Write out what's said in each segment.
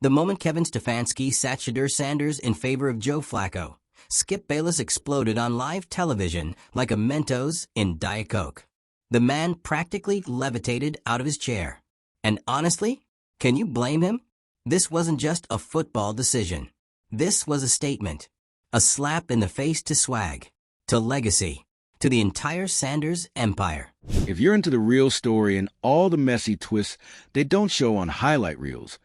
The moment Kevin Stefanski sat Shedeur Sanders in favor of Joe Flacco, Skip Bayless exploded on live television like a Mentos in Diet Coke. The man practically levitated out of his chair. And honestly, can you blame him? This wasn't just a football decision. This was a statement. A slap in the face to swag, to legacy, to the entire Sanders empire. If you're into the real story and all the messy twists they don't show on highlight reels,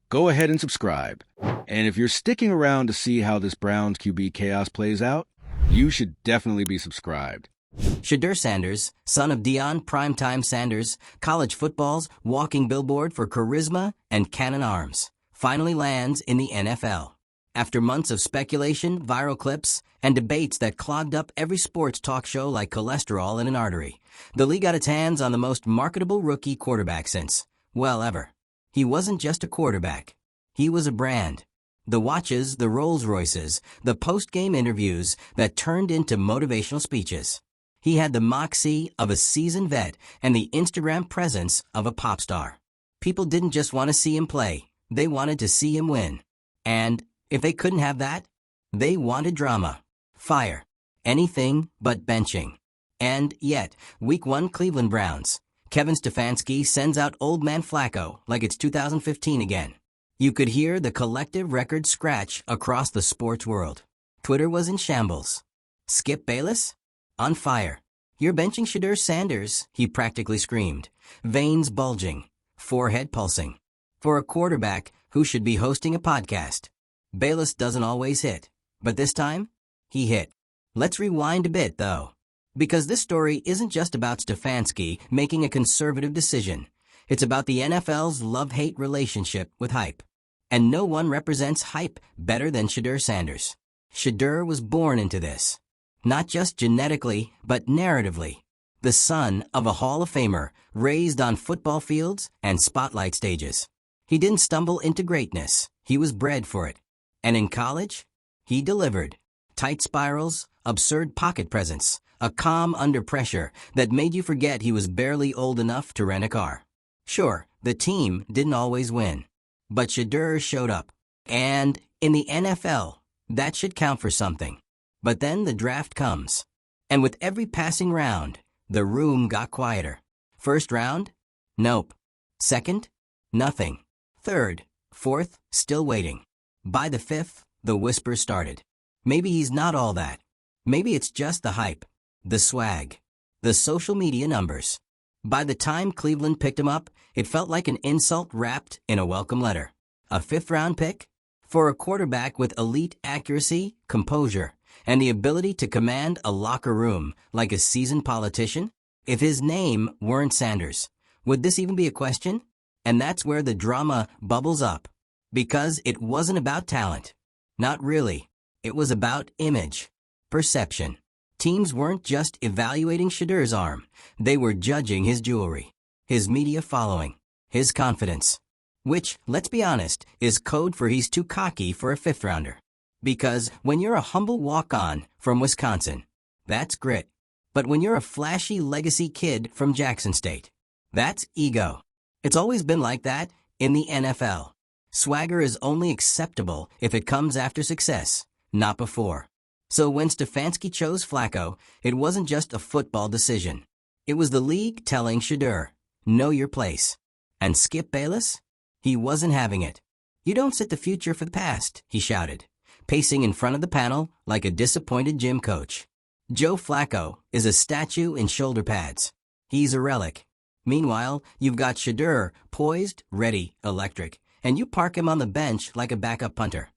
go ahead and subscribe. And if you're sticking around to see how this Browns QB chaos plays out, you should definitely be subscribed. Shedeur Sanders, son of Deion Primetime Sanders, college football's walking billboard for charisma and cannon arms, finally lands in the NFL. After months of speculation, viral clips, and debates that clogged up every sports talk show like cholesterol in an artery, the league got its hands on the most marketable rookie quarterback since, well, ever. He wasn't just a quarterback. He was a brand. The watches, the Rolls Royces, the post-game interviews that turned into motivational speeches. He had the moxie of a seasoned vet and the Instagram presence of a pop star. People didn't just want to see him play. They wanted to see him win. And if they couldn't have that, they wanted drama, fire, anything but benching. And yet, Week 1 Cleveland Browns, Kevin Stefanski sends out old man Flacco like it's 2015 again. You could hear the collective record scratch across the sports world. Twitter was in shambles. Skip Bayless? On fire. You're benching Shedeur Sanders, he practically screamed, veins bulging, forehead pulsing. For a quarterback who should be hosting a podcast. Bayless doesn't always hit, but this time, he hit. Let's rewind a bit, though. Because this story isn't just about Stefanski making a conservative decision. It's about the NFL's love-hate relationship with hype. And no one represents hype better than Shedeur Sanders. Shedeur was born into this. Not just genetically, but narratively. The son of a Hall of Famer, raised on football fields and spotlight stages. He didn't stumble into greatness. He was bred for it. And in college, he delivered. Tight spirals, absurd pocket presence, a calm under pressure that made you forget he was barely old enough to rent a car. Sure, the team didn't always win. But Shedeur showed up. And in the NFL, that should count for something. But then the draft comes. And with every passing round, the room got quieter. First round? Nope. Second? Nothing. Third, fourth, still waiting. By the fifth, the whispers started. Maybe he's not all that. Maybe it's just the hype, the swag, the social media numbers. By the time Cleveland picked him up, it felt like an insult wrapped in a welcome letter. A fifth-round pick? For a quarterback with elite accuracy, composure, and the ability to command a locker room like a seasoned politician? If his name weren't Sanders, would this even be a question? And that's where the drama bubbles up. Because it wasn't about talent. Not really. It was about image. Perception. Teams weren't just evaluating Shedeur's arm. They were judging his jewelry, his media following, his confidence. Which, let's be honest, is code for he's too cocky for a fifth-rounder. Because when you're a humble walk-on from Wisconsin, that's grit. But when you're a flashy legacy kid from Jackson State, that's ego. It's always been like that in the NFL. Swagger is only acceptable if it comes after success, not before. So when Stefanski chose Flacco, it wasn't just a football decision. It was the league telling Shedeur, know your place. And Skip Bayless? He wasn't having it. You don't set the future for the past, he shouted, pacing in front of the panel like a disappointed gym coach. Joe Flacco is a statue in shoulder pads. He's a relic. Meanwhile, you've got Shedeur poised, ready, electric, and you park him on the bench like a backup punter.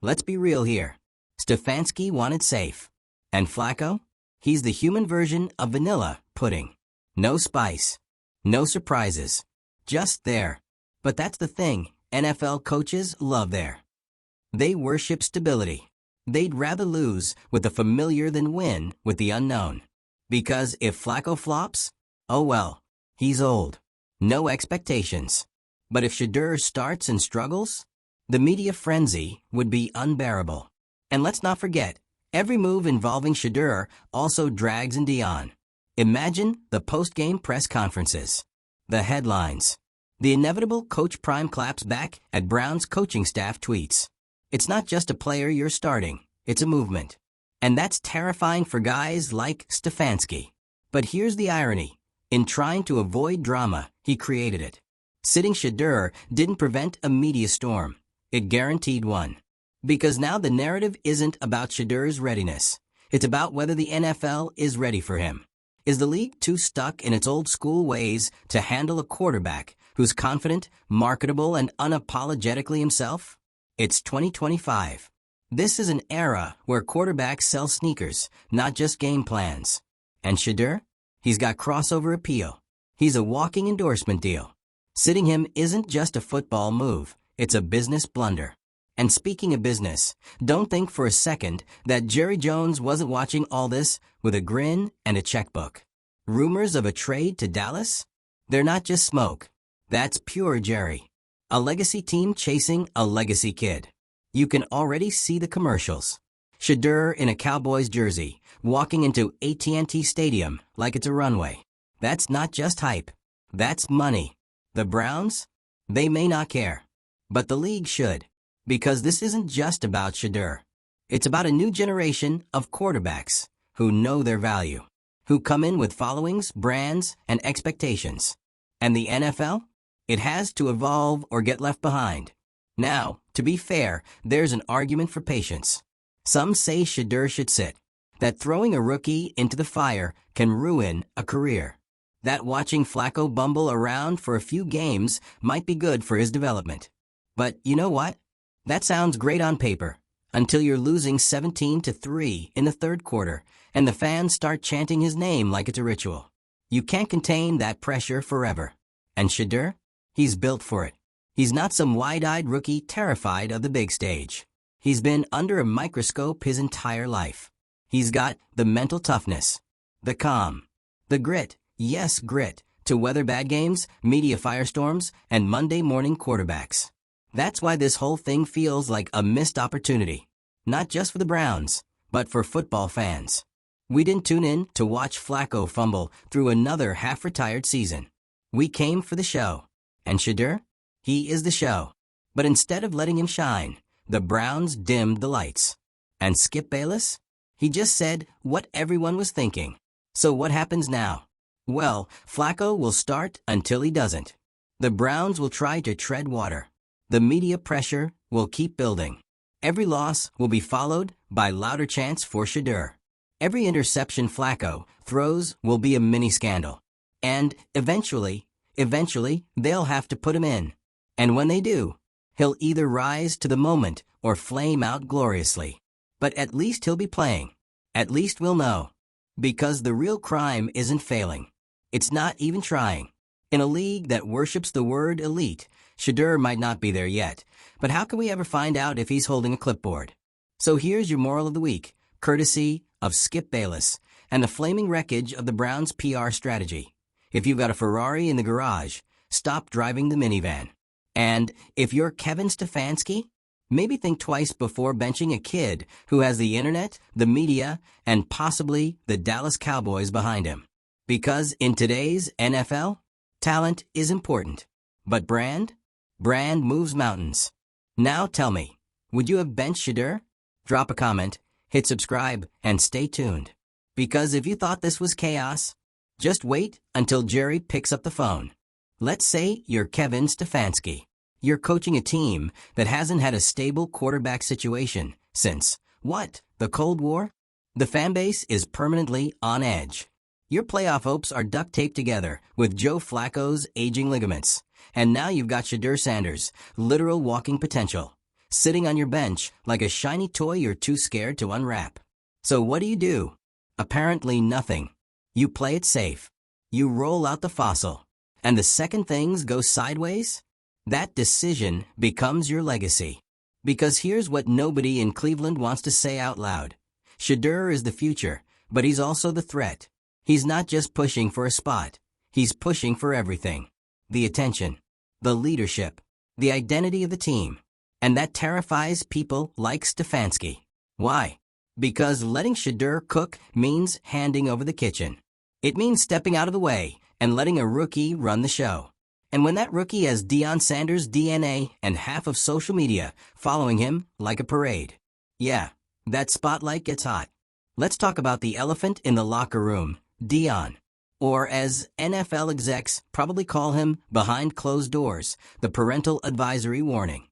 Let's be real here. Stefanski wanted safe. And Flacco? He's the human version of vanilla pudding. No spice. No surprises. Just there. But that's the thing, NFL coaches love there. They worship stability. They'd rather lose with the familiar than win with the unknown. Because if Flacco flops, oh well, he's old. No expectations. But if Shedeur starts and struggles, the media frenzy would be unbearable. And let's not forget, every move involving Shedeur also drags in Deion. Imagine the post-game press conferences, the headlines, The inevitable Coach Prime claps back at Brown's coaching staff tweets. It's not just a player you're starting, it's a movement. And that's terrifying for guys like Stefanski. But here's the irony. In trying to avoid drama, he created it. Sitting Shedeur didn't prevent a media storm. It guaranteed one. Because now the narrative isn't about Shedeur's readiness. It's about whether the NFL is ready for him. Is the league too stuck in its old school ways to handle a quarterback who's confident, marketable, and unapologetically himself? It's 2025. This is an era where quarterbacks sell sneakers, not just game plans. And Shedeur? He's got crossover appeal. He's a walking endorsement deal. Sitting him isn't just a football move, it's a business blunder. And speaking of business, don't think for a second that Jerry Jones wasn't watching all this with a grin and a checkbook. Rumors of a trade to Dallas? They're not just smoke. That's pure Jerry. A legacy team chasing a legacy kid. You can already see the commercials. Shedeur in a Cowboys jersey, walking into AT&T Stadium like it's a runway. That's not just hype. That's money. The Browns? They may not care. But the league should. Because this isn't just about Shedeur. It's about a new generation of quarterbacks who know their value, who come in with followings, brands, and expectations. And the NFL? It has to evolve or get left behind. Now, to be fair, there's an argument for patience. Some say Shedeur should sit. That throwing a rookie into the fire can ruin a career. That watching Flacco bumble around for a few games might be good for his development. But you know what? That sounds great on paper, until you're losing 17-3 in the third quarter, and the fans start chanting his name like it's a ritual. You can't contain that pressure forever. And Shedeur? He's built for it. He's not some wide-eyed rookie terrified of the big stage. He's been under a microscope his entire life. He's got the mental toughness, the calm, the grit, yes, grit, to weather bad games, media firestorms, and Monday morning quarterbacks. That's why this whole thing feels like a missed opportunity. Not just for the Browns, but for football fans. We didn't tune in to watch Flacco fumble through another half-retired season. We came for the show. And Shedeur? He is the show. But instead of letting him shine, the Browns dimmed the lights. And Skip Bayless? He just said what everyone was thinking. So what happens now? Well, Flacco will start until he doesn't. The Browns will try to tread water. The media pressure will keep building. Every loss will be followed by louder chants for Shedeur. Every interception Flacco throws will be a mini scandal. And eventually, they'll have to put him in. And when they do, he'll either rise to the moment or flame out gloriously. But at least he'll be playing. At least we'll know. Because the real crime isn't failing. It's not even trying. In a league that worships the word elite, Shedeur might not be there yet, but how can we ever find out if he's holding a clipboard? So here's your moral of the week, courtesy of Skip Bayless and the flaming wreckage of the Browns' PR strategy. If you've got a Ferrari in the garage, stop driving the minivan. And if you're Kevin Stefanski, maybe think twice before benching a kid who has the internet, the media, and possibly the Dallas Cowboys behind him. Because in today's NFL, talent is important. But brand? Brand moves mountains. Now tell me, would you have benched Shedeur? Drop a comment, hit subscribe, and stay tuned. Because if you thought this was chaos, just wait until Jerry picks up the phone. Let's say you're Kevin Stefanski. You're coaching a team that hasn't had a stable quarterback situation since, what, the Cold War? The fan base is permanently on edge. Your playoff hopes are duct taped together with Joe Flacco's aging ligaments. And now you've got Shedeur Sanders, literal walking potential, sitting on your bench like a shiny toy you're too scared to unwrap. So what do? Apparently nothing. You play it safe. You roll out the fossil. And the second things go sideways, that decision becomes your legacy. Because here's what nobody in Cleveland wants to say out loud. Shedeur is the future, but he's also the threat. He's not just pushing for a spot. He's pushing for everything. The attention, the leadership, the identity of the team. And that terrifies people like Stefanski. Why? Because letting Shedeur cook means handing over the kitchen. It means stepping out of the way and letting a rookie run the show. And when that rookie has Deion Sanders' DNA and half of social media following him like a parade, yeah, that spotlight gets hot. Let's talk about the elephant in the locker room, Deion. Or as NFL execs probably call him behind closed doors, the parental advisory warning.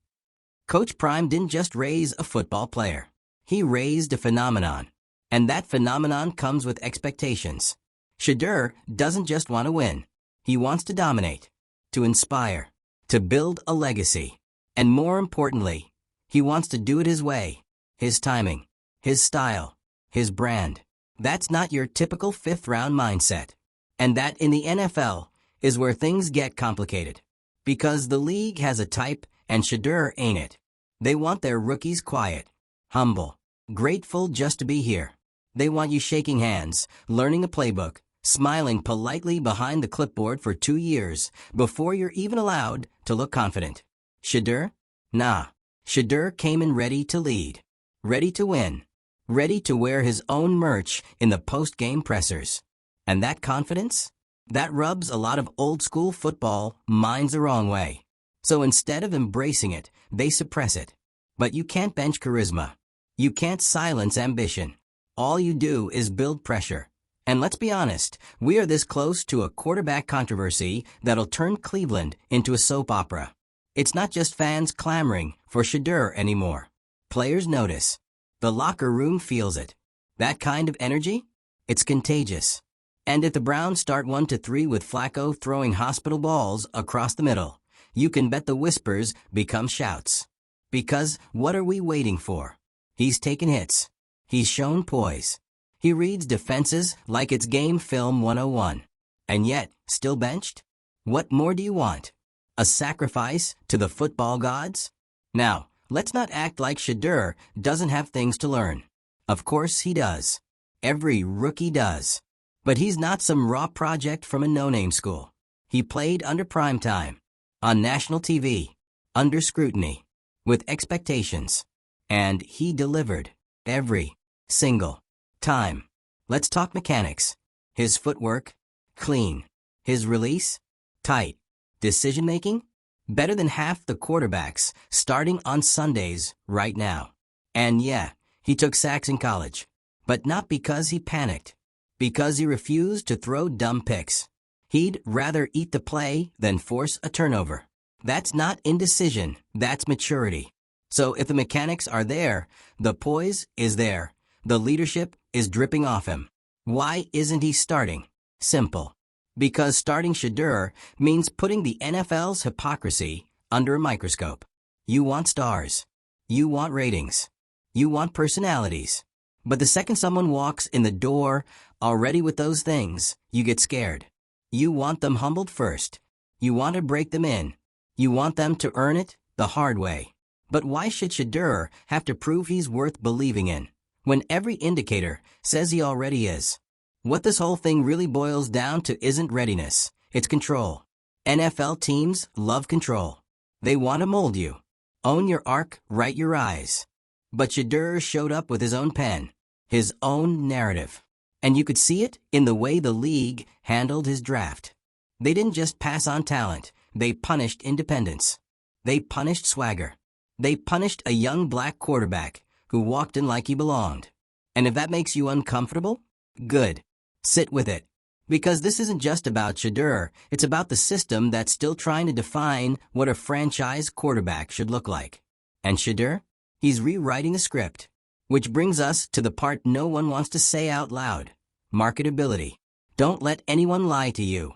Coach Prime didn't just raise a football player. He raised a phenomenon. And that phenomenon comes with expectations. Shedeur doesn't just want to win. He wants to dominate, to inspire, to build a legacy. And more importantly, he wants to do it his way, his timing, his style, his brand. That's not your typical fifth-round mindset. And that in the NFL is where things get complicated. Because the league has a type and Shedeur ain't it. They want their rookies quiet, humble, grateful just to be here. They want you shaking hands, learning the playbook, smiling politely behind the clipboard for 2 years before you're even allowed to look confident. Shedeur? Nah. Shedeur came in ready to lead, ready to win, ready to wear his own merch in the post-game pressers. And that confidence? That rubs a lot of old-school football minds the wrong way. So instead of embracing it, they suppress it. But you can't bench charisma. You can't silence ambition. All you do is build pressure. And let's be honest, we are this close to a quarterback controversy that'll turn Cleveland into a soap opera. It's not just fans clamoring for Shedeur anymore. Players notice. The locker room feels it. That kind of energy? It's contagious. And if the Browns start 1-3 with Flacco throwing hospital balls across the middle, you can bet the whispers become shouts. Because what are we waiting for? He's taken hits. He's shown poise. He reads defenses like it's game film 101. And yet, still benched? What more do you want? A sacrifice to the football gods? Now, let's not act like Shedeur doesn't have things to learn. Of course he does. Every rookie does. But he's not some raw project from a no-name school. He played under prime time, on national TV, under scrutiny, with expectations. And he delivered every single time. Let's talk mechanics. His footwork, clean. His release, tight. Decision-making, better than half the quarterbacks starting on Sundays right now. And yeah, he took sacks in college. But not because he panicked. Because he refused to throw dumb picks. He'd rather eat the play than force a turnover. That's not indecision, that's maturity. So if the mechanics are there, the poise is there, the leadership is dripping off him. Why isn't he starting? Simple. Because starting Shedeur means putting the NFL's hypocrisy under a microscope. You want stars. You want ratings. You want personalities. But the second someone walks in the door, already with those things, you get scared. You want them humbled first. You want to break them in. You want them to earn it the hard way. But why should Shedeur have to prove he's worth believing in, when every indicator says he already is? What this whole thing really boils down to isn't readiness, it's control. NFL teams love control. They want to mold you. Own your arc, write your eyes. But Shedeur showed up with his own pen, his own narrative. And you could see it in the way the league handled his draft. They didn't just pass on talent, they punished independence. They punished swagger. They punished a young black quarterback who walked in like he belonged. And if that makes you uncomfortable, good. Sit with it. Because this isn't just about Shedeur, it's about the system that's still trying to define what a franchise quarterback should look like. And Shedeur? He's rewriting the script. Which brings us to the part no one wants to say out loud. Marketability. Don't let anyone lie to you.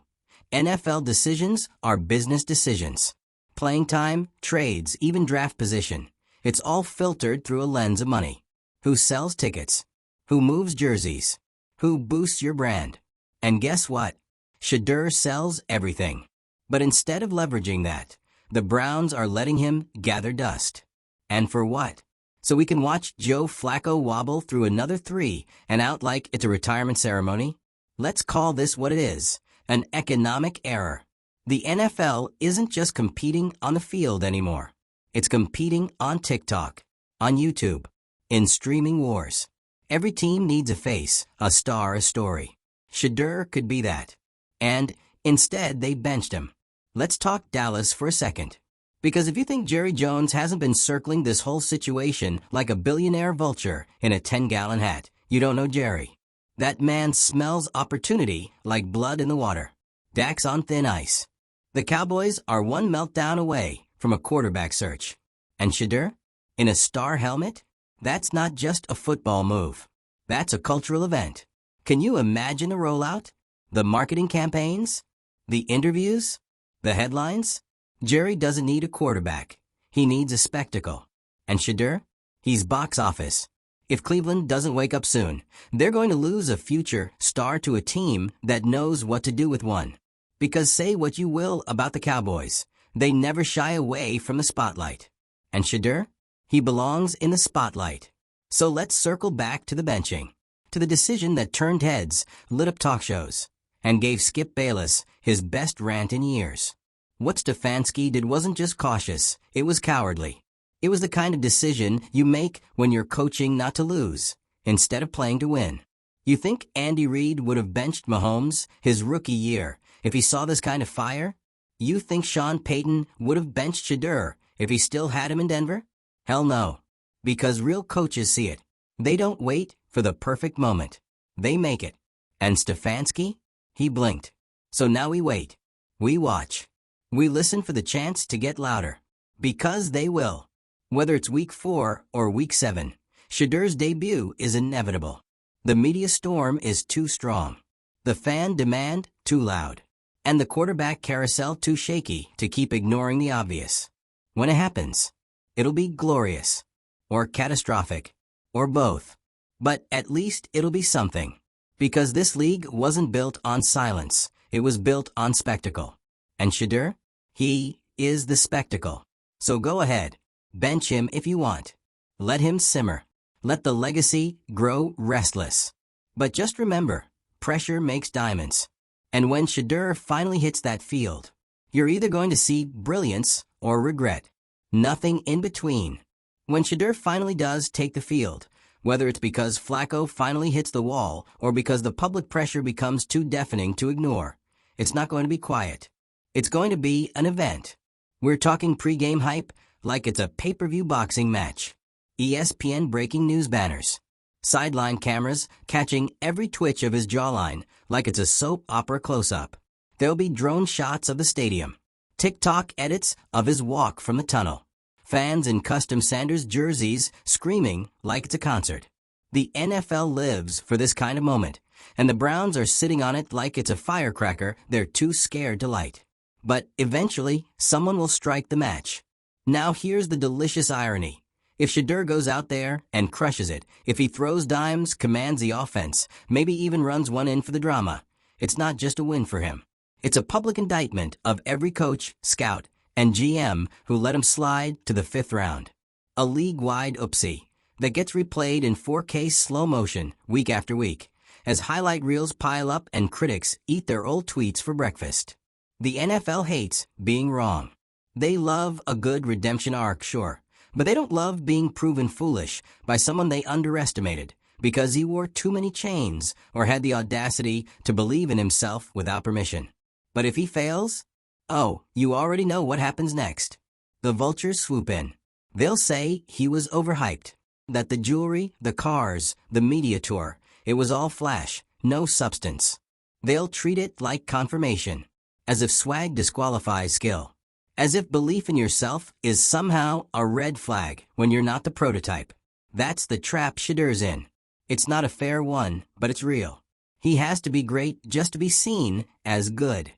NFL decisions are business decisions. Playing time, trades, even draft position. It's all filtered through a lens of money. Who sells tickets? Who moves jerseys? Who boosts your brand? And guess what? Shedeur sells everything. But instead of leveraging that, the Browns are letting him gather dust. And for what? So we can watch Joe Flacco wobble through another 3 and out like it's a retirement ceremony? Let's call this what it is, an economic error. The NFL isn't just competing on the field anymore. It's competing on TikTok, on YouTube, in streaming wars. Every team needs a face, a star, a story. Shedeur could be that. And instead they benched him. Let's talk Dallas for a second. Because if you think Jerry Jones hasn't been circling this whole situation like a billionaire vulture in a 10-gallon hat, you don't know Jerry. That man smells opportunity like blood in the water. Dak's on thin ice. The Cowboys are one meltdown away from a quarterback search. And Shedeur? In a star helmet? That's not just a football move. That's a cultural event. Can you imagine the rollout? The marketing campaigns? The interviews? The headlines? Jerry doesn't need a quarterback. He needs a spectacle. And Shedeur? He's box office. If Cleveland doesn't wake up soon, they're going to lose a future star to a team that knows what to do with one. Because say what you will about the Cowboys, they never shy away from the spotlight. And Shedeur? He belongs in the spotlight. So let's circle back to the benching, to the decision that turned heads, lit up talk shows, and gave Skip Bayless his best rant in years. What Stefanski did wasn't just cautious, it was cowardly. It was the kind of decision you make when you're coaching not to lose, instead of playing to win. You think Andy Reid would have benched Mahomes his rookie year if he saw this kind of fire? You think Sean Payton would have benched Shedeur if he still had him in Denver? Hell no. Because real coaches see it. They don't wait for the perfect moment. They make it. And Stefanski? He blinked. So now we wait. We watch. We listen for the chance to get louder. Because they will. Whether it's week 4 or week 7, Shedeur's debut is inevitable. The media storm is too strong. The fan demand too loud. And the quarterback carousel too shaky to keep ignoring the obvious. When it happens, it'll be glorious. Or catastrophic. Or both. But at least it'll be something. Because this league wasn't built on silence. It was built on spectacle. And Shedeur? He is the spectacle. So go ahead. Bench him if you want. Let him simmer. Let the legacy grow restless. But just remember, pressure makes diamonds. And when Shedeur finally hits that field, you're either going to see brilliance or regret. Nothing in between. When Shedeur finally does take the field, whether it's because Flacco finally hits the wall or because the public pressure becomes too deafening to ignore, it's not going to be quiet. It's going to be an event. We're talking pre-game hype like it's a pay-per-view boxing match. ESPN breaking news banners. Sideline cameras catching every twitch of his jawline like it's a soap opera close-up. There'll be drone shots of the stadium. TikTok edits of his walk from the tunnel. Fans in custom Sanders jerseys screaming like it's a concert. The NFL lives for this kind of moment, and the Browns are sitting on it like it's a firecracker they're too scared to light. But eventually, someone will strike the match. Now here's the delicious irony. If Shedeur goes out there and crushes it, if he throws dimes, commands the offense, maybe even runs one in for the drama, it's not just a win for him. It's a public indictment of every coach, scout, and GM who let him slide to the 5th round. A league-wide oopsie that gets replayed in 4K slow motion week after week, as highlight reels pile up and critics eat their old tweets for breakfast. The NFL hates being wrong. They love a good redemption arc, sure, but they don't love being proven foolish by someone they underestimated because he wore too many chains or had the audacity to believe in himself without permission. But if he fails, oh, you already know what happens next. The vultures swoop in. They'll say he was overhyped, that the jewelry, the cars, the media tour, it was all flash, no substance. They'll treat it like confirmation, as if swag disqualifies skill, as if belief in yourself is somehow a red flag when you're not the prototype. That's the trap Shedeur's in. It's not a fair one, but it's real. He has to be great just to be seen as good.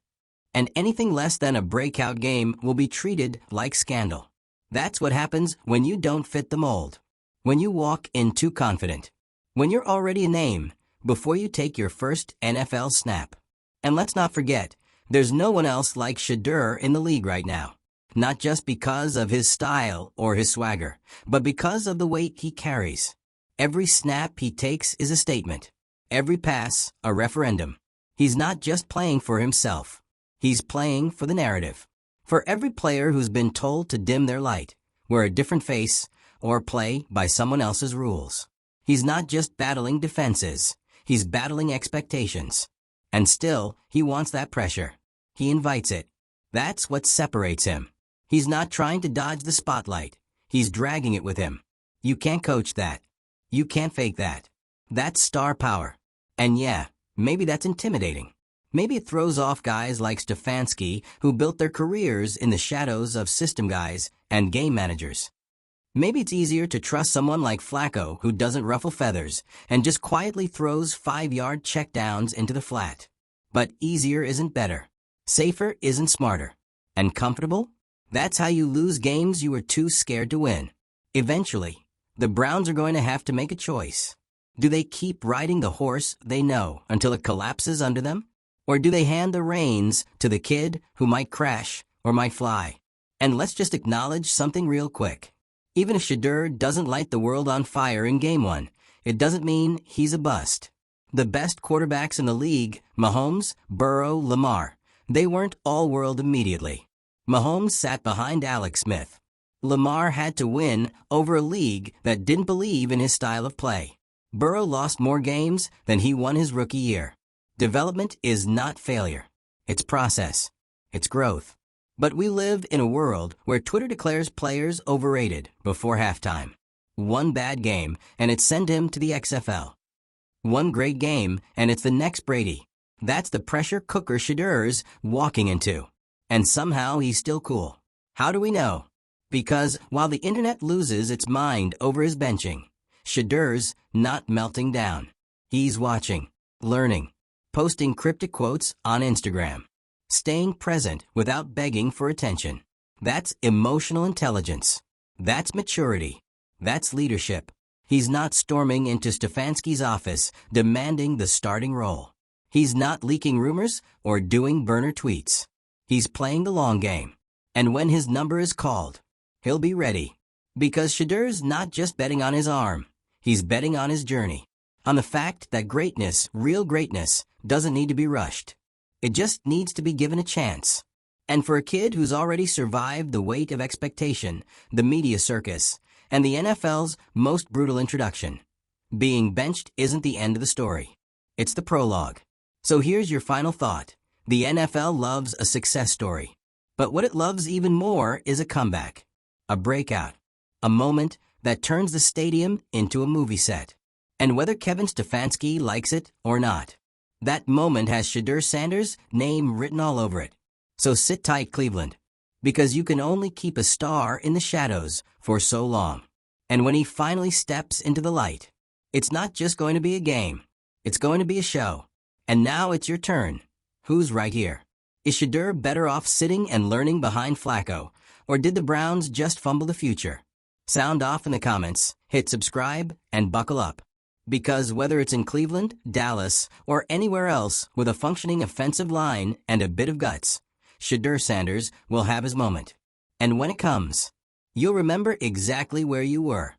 And anything less than a breakout game will be treated like scandal. That's what happens when you don't fit the mold. When you walk in too confident. When you're already a name before you take your first NFL snap. And let's not forget, there's no one else like Shedeur in the league right now. Not just because of his style or his swagger, but because of the weight he carries. Every snap he takes is a statement. Every pass, a referendum. He's not just playing for himself. He's playing for the narrative. For every player who's been told to dim their light, wear a different face, or play by someone else's rules. He's not just battling defenses. He's battling expectations. And still, he wants that pressure. He invites it. That's what separates him. He's not trying to dodge the spotlight. He's dragging it with him. You can't coach that. You can't fake that. That's star power. And yeah, maybe that's intimidating. Maybe it throws off guys like Stefanski who built their careers in the shadows of system guys and game managers. Maybe it's easier to trust someone like Flacco who doesn't ruffle feathers and just quietly throws 5-yard checkdowns into the flat. But easier isn't better. Safer isn't smarter. And comfortable? That's how you lose games you were too scared to win. Eventually, the Browns are going to have to make a choice. Do they keep riding the horse they know until it collapses under them? Or do they hand the reins to the kid who might crash or might fly? And let's just acknowledge something real quick. Even if Shedeur doesn't light the world on fire in Game 1, it doesn't mean he's a bust. The best quarterbacks in the league, Mahomes, Burrow, Lamar, they weren't all-world immediately. Mahomes sat behind Alex Smith. Lamar had to win over a league that didn't believe in his style of play. Burrow lost more games than he won his rookie year. Development is not failure. It's process. It's growth. But we live in a world where Twitter declares players overrated before halftime. One bad game, and it sent him to the XFL. One great game, and it's the next Brady. That's the pressure cooker Shedeur's walking into. And somehow he's still cool. How do we know? Because while the internet loses its mind over his benching, Shedeur's not melting down. He's watching, learning, posting cryptic quotes on Instagram, staying present without begging for attention. That's emotional intelligence. That's maturity. That's leadership. He's not storming into Stefanski's office demanding the starting role. He's not leaking rumors or doing burner tweets. He's playing the long game. And when his number is called, he'll be ready. Because Shedeur's not just betting on his arm. He's betting on his journey. On the fact that greatness, real greatness, doesn't need to be rushed. It just needs to be given a chance. And for a kid who's already survived the weight of expectation, the media circus, and the NFL's most brutal introduction, being benched isn't the end of the story. It's the prologue. So here's your final thought. The NFL loves a success story. But what it loves even more is a comeback. A breakout. A moment that turns the stadium into a movie set. And whether Kevin Stefanski likes it or not, that moment has Shedeur Sanders' name written all over it. So sit tight, Cleveland. Because you can only keep a star in the shadows for so long. And when he finally steps into the light, it's not just going to be a game. It's going to be a show. And now it's your turn. Who's right here? Is Shedeur better off sitting and learning behind Flacco? Or did the Browns just fumble the future? Sound off in the comments, hit subscribe, and buckle up. Because whether it's in Cleveland, Dallas, or anywhere else with a functioning offensive line and a bit of guts, Shedeur Sanders will have his moment. And when it comes, you'll remember exactly where you were.